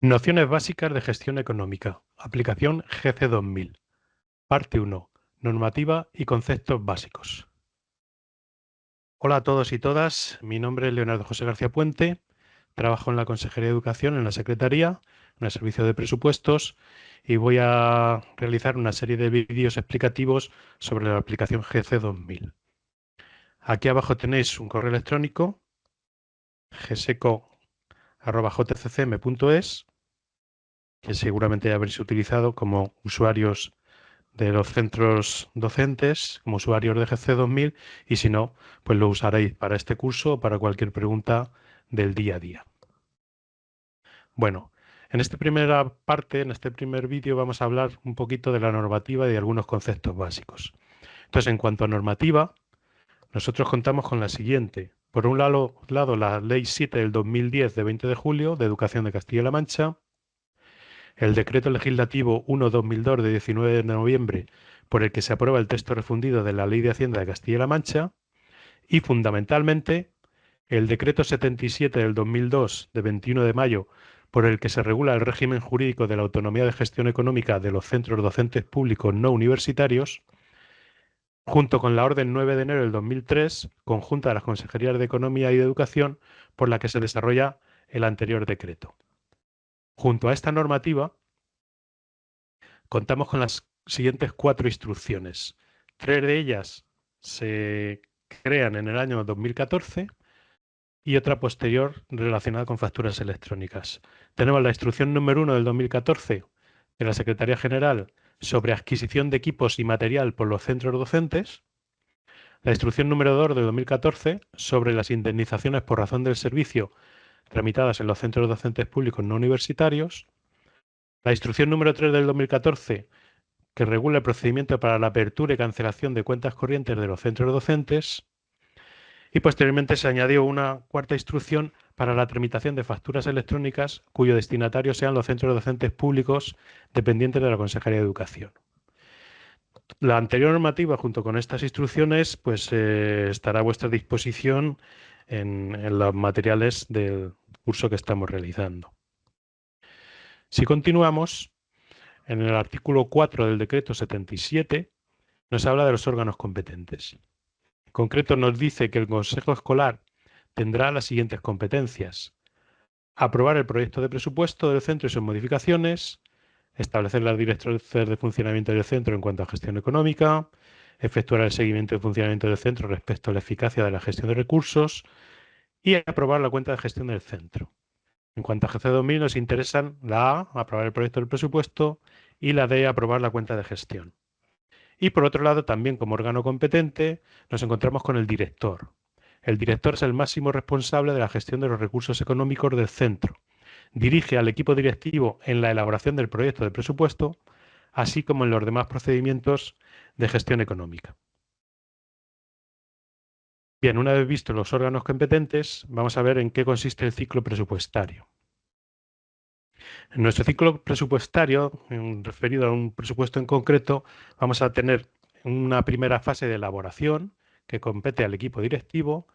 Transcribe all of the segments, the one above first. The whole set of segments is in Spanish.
Nociones básicas de gestión económica. Aplicación GC 2000. Parte 1. Normativa y conceptos básicos. Hola a todos y todas. Mi nombre es Leonardo José García Puente. Trabajo en la Consejería de Educación, en la Secretaría, en el Servicio de Presupuestos, y voy a realizar una serie de vídeos explicativos sobre la aplicación GC 2000. Aquí abajo tenéis un correo electrónico, gseco@jccm.es, que seguramente ya habréis utilizado como usuarios de los centros docentes, como usuarios de GC 2000, y si no, pues lo usaréis para este curso o para cualquier pregunta del día a día. Bueno, en esta primera parte, en este primer vídeo, vamos a hablar un poquito de la normativa y de algunos conceptos básicos. Entonces, en cuanto a normativa, nosotros contamos con la siguiente. Por un lado, la Ley 7 del 2010 de 20 de julio de Educación de Castilla-La Mancha, el Decreto Legislativo 1/2002 de 19 de noviembre, por el que se aprueba el texto refundido de la Ley de Hacienda de Castilla-La Mancha, y fundamentalmente el Decreto 77 del 2002 de 21 de mayo, por el que se regula el régimen jurídico de la autonomía de gestión económica de los centros docentes públicos no universitarios, junto con la Orden 9 de enero del 2003, conjunta de las Consejerías de Economía y de Educación, por la que se desarrolla el anterior decreto. Junto a esta normativa, contamos con las siguientes 4 instrucciones. 3 de ellas se crean en el año 2014 y otra posterior relacionada con facturas electrónicas. Tenemos la instrucción número 1 del 2014 de la Secretaría General sobre adquisición de equipos y material por los centros docentes, la instrucción número 2 del 2014 sobre las indemnizaciones por razón del servicio tramitadas en los centros docentes públicos no universitarios, la instrucción número 3 del 2014 que regula el procedimiento para la apertura y cancelación de cuentas corrientes de los centros docentes, y posteriormente se añadió una cuarta instrucción para la tramitación de facturas electrónicas cuyo destinatario sean los centros docentes públicos dependientes de la Consejería de Educación. La anterior normativa, junto con estas instrucciones, pues estará a vuestra disposición en los materiales del curso que estamos realizando. Si continuamos, en el artículo 4 del decreto 77 nos habla de los órganos competentes. En concreto nos dice que el Consejo Escolar tendrá las siguientes competencias: aprobar el proyecto de presupuesto del centro y sus modificaciones, establecer las directrices de funcionamiento del centro en cuanto a gestión económica, efectuar el seguimiento de funcionamiento del centro respecto a la eficacia de la gestión de recursos y aprobar la cuenta de gestión del centro. En cuanto a GC 2000 nos interesan la A, aprobar el proyecto del presupuesto, y la D, aprobar la cuenta de gestión. Y por otro lado, también como órgano competente, nos encontramos con el director. El director es el máximo responsable de la gestión de los recursos económicos del centro. Dirige al equipo directivo en la elaboración del proyecto de presupuesto, así como en los demás procedimientos de gestión económica. Bien, una vez vistos los órganos competentes, vamos a ver en qué consiste el ciclo presupuestario. En nuestro ciclo presupuestario, referido a un presupuesto en concreto, vamos a tener una primera fase de elaboración que compete al equipo directivo,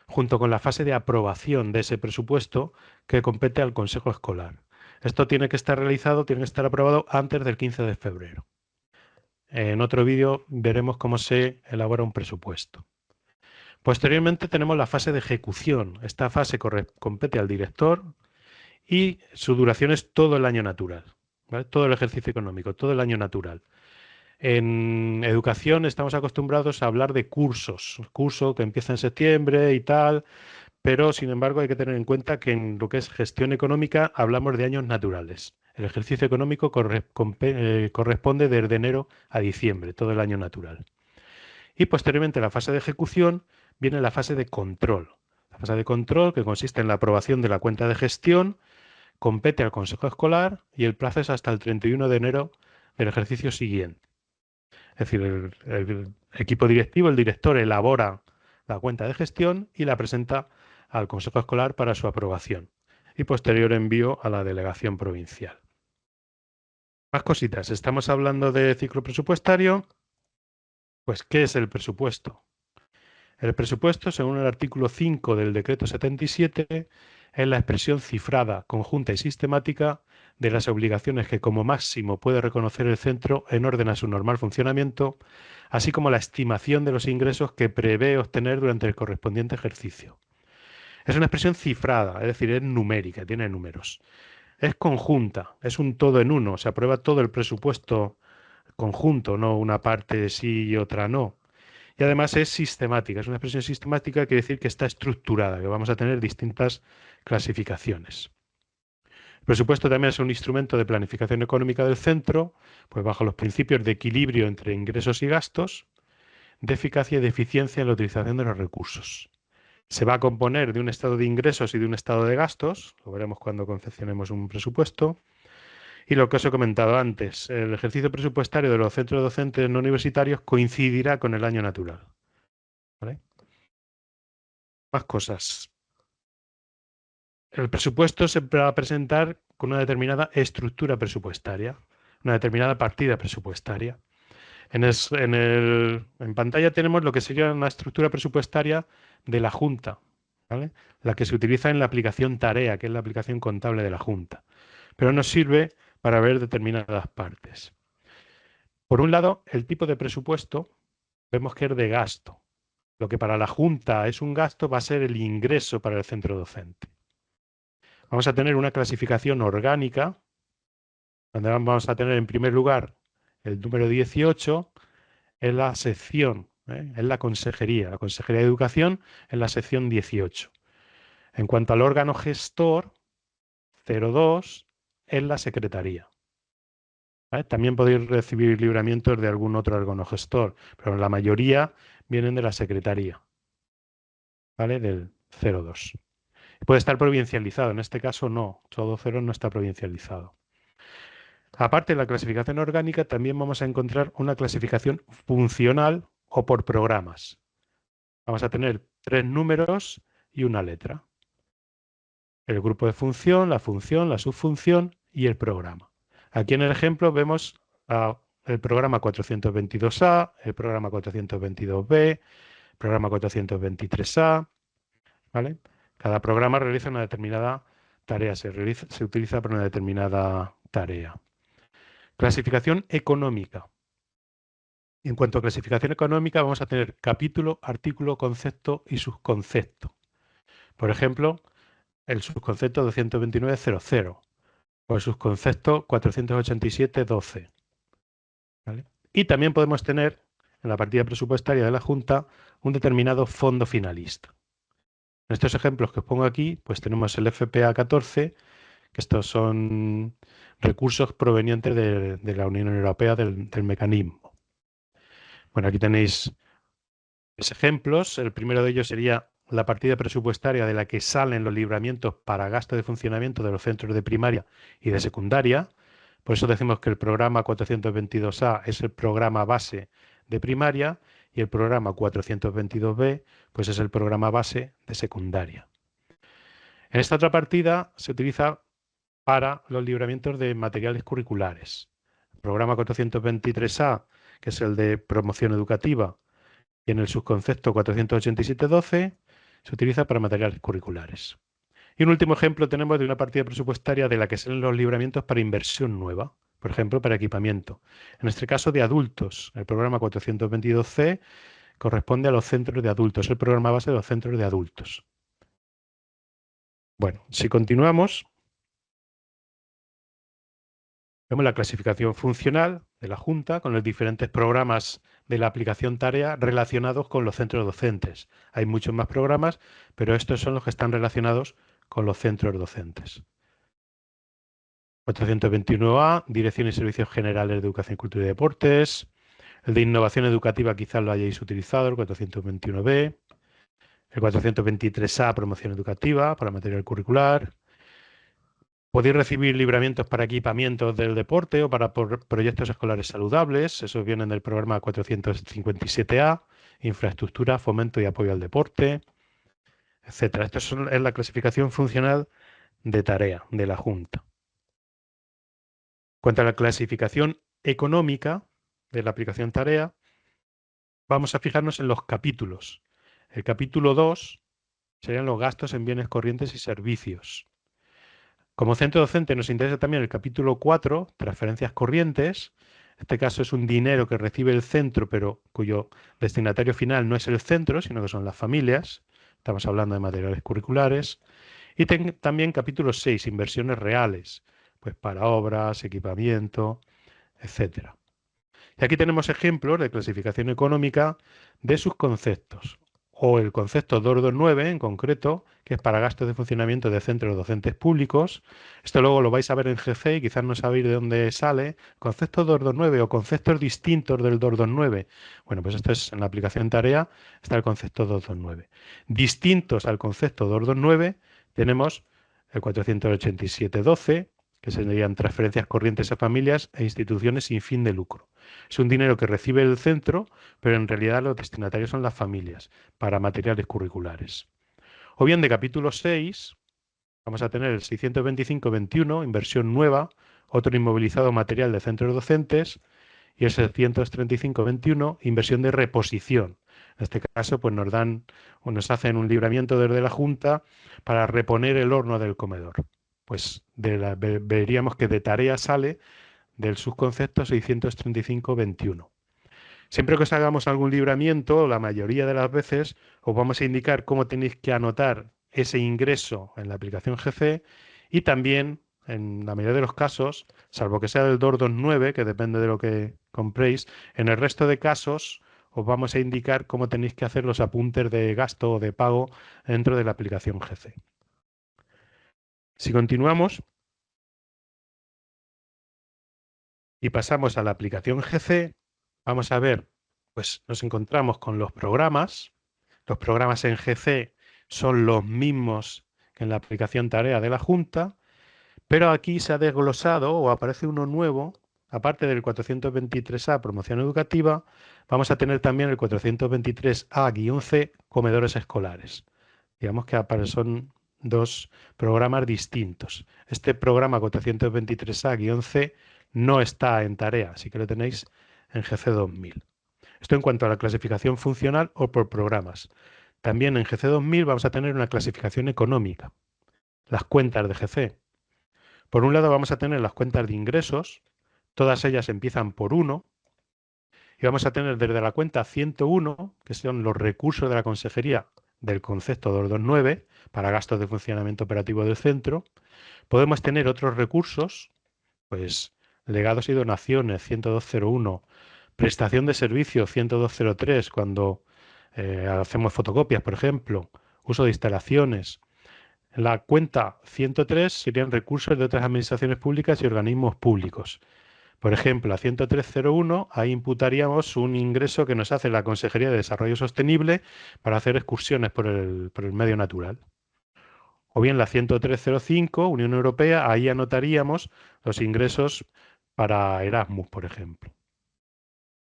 junto con la fase de aprobación de ese presupuesto que compete al Consejo Escolar. Esto tiene que estar realizado, tiene que estar aprobado antes del 15 de febrero. En otro vídeo veremos cómo se elabora un presupuesto. Posteriormente tenemos la fase de ejecución. Esta fase compete al director y su duración es todo el año natural, ¿vale? Todo el ejercicio económico, todo el año natural. En educación estamos acostumbrados a hablar de cursos, curso que empieza en septiembre y tal, pero sin embargo hay que tener en cuenta que en lo que es gestión económica hablamos de años naturales. El ejercicio económico corresponde desde enero a diciembre, todo el año natural. Y posteriormente, en la fase de ejecución, viene la fase de control. La fase de control, que consiste en la aprobación de la cuenta de gestión, compete al Consejo Escolar y el plazo es hasta el 31 de enero del ejercicio siguiente. Es decir, el equipo directivo, el director, elabora la cuenta de gestión y la presenta al Consejo Escolar para su aprobación y posterior envío a la delegación provincial. Más cositas. Estamos hablando de ciclo presupuestario. Pues, ¿qué es el presupuesto? El presupuesto, según el artículo 5 del decreto 77, es la expresión cifrada, conjunta y sistemática de las obligaciones que como máximo puede reconocer el centro en orden a su normal funcionamiento, así como la estimación de los ingresos que prevé obtener durante el correspondiente ejercicio. Es una expresión cifrada, es decir, es numérica, tiene números. Es conjunta, es un todo en uno, se aprueba todo el presupuesto conjunto, no una parte sí y otra no. Y además es sistemática, es una expresión sistemática, quiere decir que está estructurada, que vamos a tener distintas clasificaciones. El presupuesto también es un instrumento de planificación económica del centro, pues bajo los principios de equilibrio entre ingresos y gastos, de eficacia y de eficiencia en la utilización de los recursos. Se va a componer de un estado de ingresos y de un estado de gastos, lo veremos cuando confeccionemos un presupuesto. Y lo que os he comentado antes, el ejercicio presupuestario de los centros docentes no universitarios coincidirá con el año natural. ¿Vale? Más cosas. El presupuesto se va a presentar con una determinada estructura presupuestaria, una determinada partida presupuestaria. En pantalla tenemos lo que sería una estructura presupuestaria de la Junta, ¿vale? La que se utiliza en la aplicación Tarea, que es la aplicación contable de la Junta. Pero nos sirve para ver determinadas partes. Por un lado, el tipo de presupuesto vemos que es de gasto. Lo que para la Junta es un gasto va a ser el ingreso para el centro docente. Vamos a tener una clasificación orgánica, donde vamos a tener en primer lugar el número 18 en la sección, en la Consejería de Educación en la sección 18. En cuanto al órgano gestor, 02 en la Secretaría. ¿Vale? También podéis recibir libramientos de algún otro órgano gestor, pero la mayoría vienen de la Secretaría, ¿vale? Del 02. Puede estar provincializado, en este caso no, todo 0 no está provincializado. Aparte de la clasificación orgánica, también vamos a encontrar una clasificación funcional o por programas. Vamos a tener 3 números y una letra. El grupo de función, la subfunción y el programa. Aquí en el ejemplo vemos el programa 422A, el programa 422B, el programa 423A, ¿vale? Cada programa realiza una determinada tarea, se utiliza para una determinada tarea. Clasificación económica. En cuanto a clasificación económica, vamos a tener capítulo, artículo, concepto y subconcepto. Por ejemplo, el subconcepto 229.00 o el subconcepto 487.12. ¿Vale? Y también podemos tener en la partida presupuestaria de la Junta un determinado fondo finalista. En estos ejemplos que os pongo aquí, pues tenemos el FPA 14, que estos son recursos provenientes de la Unión Europea del mecanismo. Bueno, aquí tenéis los ejemplos. El primero de ellos sería la partida presupuestaria de la que salen los libramientos para gasto de funcionamiento de los centros de primaria y de secundaria. Por eso decimos que el programa 422A es el programa base de primaria y el programa 422B pues es el programa base de secundaria. En esta otra partida se utiliza para los libramientos de materiales curriculares. El programa 423A, que es el de promoción educativa, y en el subconcepto 487.12 se utiliza para materiales curriculares. Y un último ejemplo tenemos de una partida presupuestaria de la que salen los libramientos para inversión nueva, por ejemplo, para equipamiento. En este caso de adultos, el programa 422C corresponde a los centros de adultos, el programa base de los centros de adultos. Bueno, si continuamos, vemos la clasificación funcional de la Junta con los diferentes programas de la aplicación Tarea relacionados con los centros docentes. Hay muchos más programas, pero estos son los que están relacionados con los centros docentes. 421A, Dirección y Servicios Generales de Educación, Cultura y Deportes. El de Innovación Educativa quizás lo hayáis utilizado, el 421B. El 423A, Promoción Educativa para material curricular. Podéis recibir libramientos para equipamientos del deporte o para proyectos escolares saludables. Esos vienen del programa 457A, Infraestructura, Fomento y Apoyo al Deporte, etc. Esto es la clasificación funcional de tarea de la Junta. En cuanto a la clasificación económica de la aplicación Tarea, vamos a fijarnos en los capítulos. El capítulo 2 serían los gastos en bienes corrientes y servicios. Como centro docente nos interesa también el capítulo 4, transferencias corrientes. En este caso es un dinero que recibe el centro, pero cuyo destinatario final no es el centro, sino que son las familias. Estamos hablando de materiales curriculares. Y también capítulo 6, inversiones reales, pues para obras, equipamiento, etcétera. Y aquí tenemos ejemplos de clasificación económica de sus conceptos. O el concepto 229 en concreto, que es para gastos de funcionamiento de centros docentes públicos. Esto luego lo vais a ver en GC y quizás no sabéis de dónde sale. Concepto 229 o conceptos distintos del 229. Bueno, pues esto es en la aplicación tarea, está el concepto 229. Distintos al concepto 229 tenemos el 487.12, que serían transferencias corrientes a familias e instituciones sin fin de lucro. Es un dinero que recibe el centro, pero en realidad los destinatarios son las familias, para materiales curriculares. O bien de capítulo 6, vamos a tener el 625.21, inversión nueva, otro inmovilizado material de centros docentes, y el 735.21, inversión de reposición. En este caso, pues nos dan o nos hacen un libramiento desde la Junta para reponer el horno del comedor. Pues veríamos que de tarea sale del subconcepto 635.21. Siempre que os hagamos algún libramiento, la mayoría de las veces os vamos a indicar cómo tenéis que anotar ese ingreso en la aplicación GC y también, en la mayoría de los casos, salvo que sea del 229, que depende de lo que compréis, en el resto de casos os vamos a indicar cómo tenéis que hacer los apuntes de gasto o de pago dentro de la aplicación GC. Si continuamos y pasamos a la aplicación GC, vamos a ver, pues nos encontramos con los programas. Los programas en GC son los mismos que en la aplicación tarea de la Junta, pero aquí se ha desglosado o aparece uno nuevo. Aparte del 423A, promoción educativa, vamos a tener también el 423A-C, comedores escolares. Digamos que son dos programas distintos. Este programa 423A-C no está en tarea, así que lo tenéis en GC 2000. Esto en cuanto a la clasificación funcional o por programas. También en GC 2000 vamos a tener una clasificación económica, las cuentas de GC. Por un lado vamos a tener las cuentas de ingresos, todas ellas empiezan por 1, y vamos a tener desde la cuenta 101, que son los recursos de la consejería del concepto 229 para gastos de funcionamiento operativo del centro. Podemos tener otros recursos, pues legados y donaciones 10201, prestación de servicio 10203 cuando hacemos fotocopias, por ejemplo, uso de instalaciones. En la cuenta 103 serían recursos de otras administraciones públicas y organismos públicos. Por ejemplo, a 10301, ahí imputaríamos un ingreso que nos hace la Consejería de Desarrollo Sostenible para hacer excursiones por el medio natural. O bien la 10305, Unión Europea, ahí anotaríamos los ingresos para Erasmus, por ejemplo.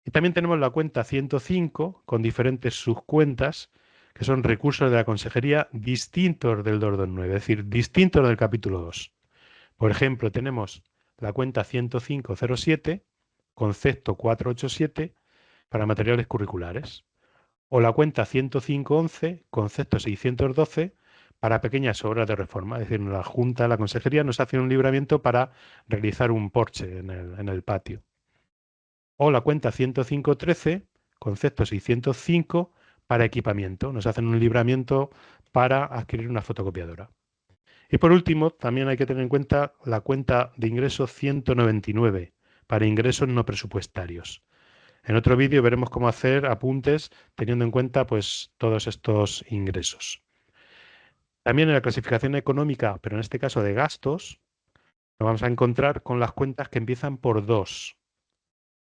Y también tenemos la cuenta 105 con diferentes subcuentas que son recursos de la Consejería distintos del 229, es decir, distintos del capítulo 2. Por ejemplo, tenemos la cuenta 10507, concepto 487, para materiales curriculares. O la cuenta 10511, concepto 612, para pequeñas obras de reforma. Es decir, la Junta, la Consejería nos hace un libramiento para realizar un porche en el patio. O la cuenta 10513, concepto 605, para equipamiento. Nos hacen un libramiento para adquirir una fotocopiadora. Y por último, también hay que tener en cuenta la cuenta de ingresos 199, para ingresos no presupuestarios. En otro vídeo veremos cómo hacer apuntes teniendo en cuenta pues, todos estos ingresos. También en la clasificación económica, pero en este caso de gastos, nos vamos a encontrar con las cuentas que empiezan por 2.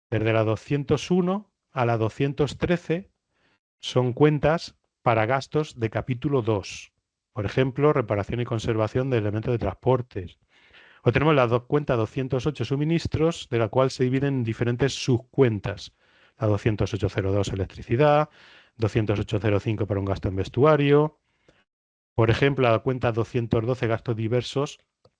Desde la 201 a la 213 son cuentas para gastos de capítulo 2. Por ejemplo, reparación y conservación de elementos de transportes. O tenemos la cuenta 208 suministros, de la cual se dividen en diferentes subcuentas. La 20802 electricidad, 20805 para un gasto en vestuario. Por ejemplo, la cuenta 212 gastos diversos,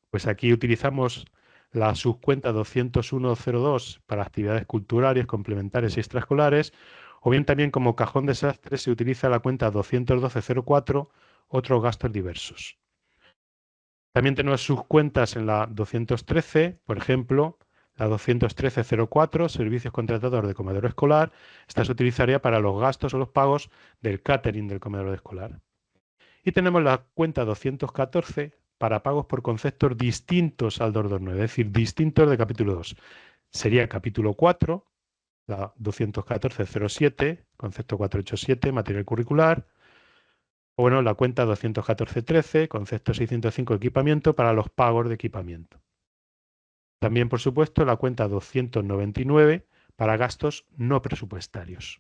pues aquí utilizamos la subcuenta 20102 para actividades culturales, complementarias y extraescolares, o bien también como cajón desastre se utiliza la cuenta 21204 otros gastos diversos. También tenemos sus cuentas en la 213, por ejemplo, la 213.04, servicios contratados de comedor escolar. Esta se utilizaría para los gastos o los pagos del catering del comedor escolar. Y tenemos la cuenta 214 para pagos por conceptos distintos al 229, es decir, distintos de capítulo 2. Sería el capítulo 4, la 214.07, concepto 487, material curricular. O bueno, la cuenta 214.13, concepto 605, equipamiento para los pagos de equipamiento. También, por supuesto, la cuenta 299 para gastos no presupuestarios.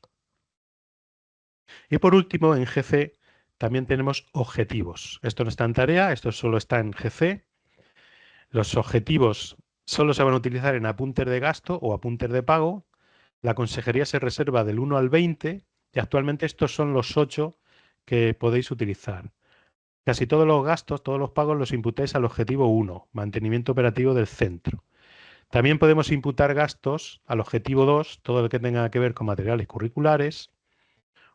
Y por último, en GC también tenemos objetivos. Esto no está en tarea, esto solo está en GC. Los objetivos solo se van a utilizar en apuntes de gasto o apuntes de pago. La consejería se reserva del 1 al 20 y actualmente estos son los 8 que podéis utilizar. Casi todos los gastos, todos los pagos los imputáis al objetivo 1, mantenimiento operativo del centro. También podemos imputar gastos al objetivo 2, todo lo que tenga que ver con materiales curriculares,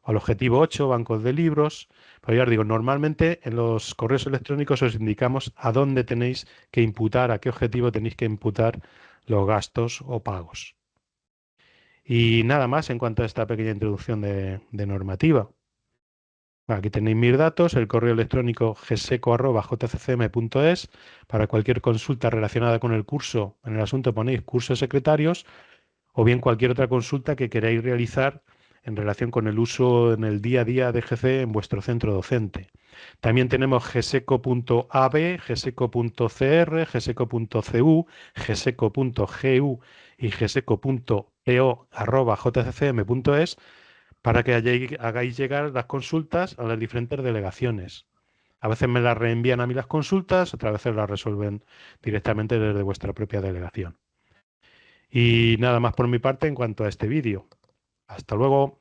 o al objetivo 8, bancos de libros. Pero ya os digo, normalmente en los correos electrónicos os indicamos a dónde tenéis que imputar, a qué objetivo tenéis que imputar los gastos o pagos. Y nada más en cuanto a esta pequeña introducción de normativa. Aquí tenéis mis datos, el correo electrónico gseco@jccm.es. Para cualquier consulta relacionada con el curso, en el asunto ponéis cursos secretarios, o bien cualquier otra consulta que queráis realizar en relación con el uso en el día a día de GC en vuestro centro docente. También tenemos gseco.ab, gseco.cr, gseco.cu, gseco.gu y gseco.po@jccm.es para que hagáis llegar las consultas a las diferentes delegaciones. A veces me las reenvían a mí las consultas, otras veces las resuelven directamente desde vuestra propia delegación. Y nada más por mi parte en cuanto a este vídeo. Hasta luego.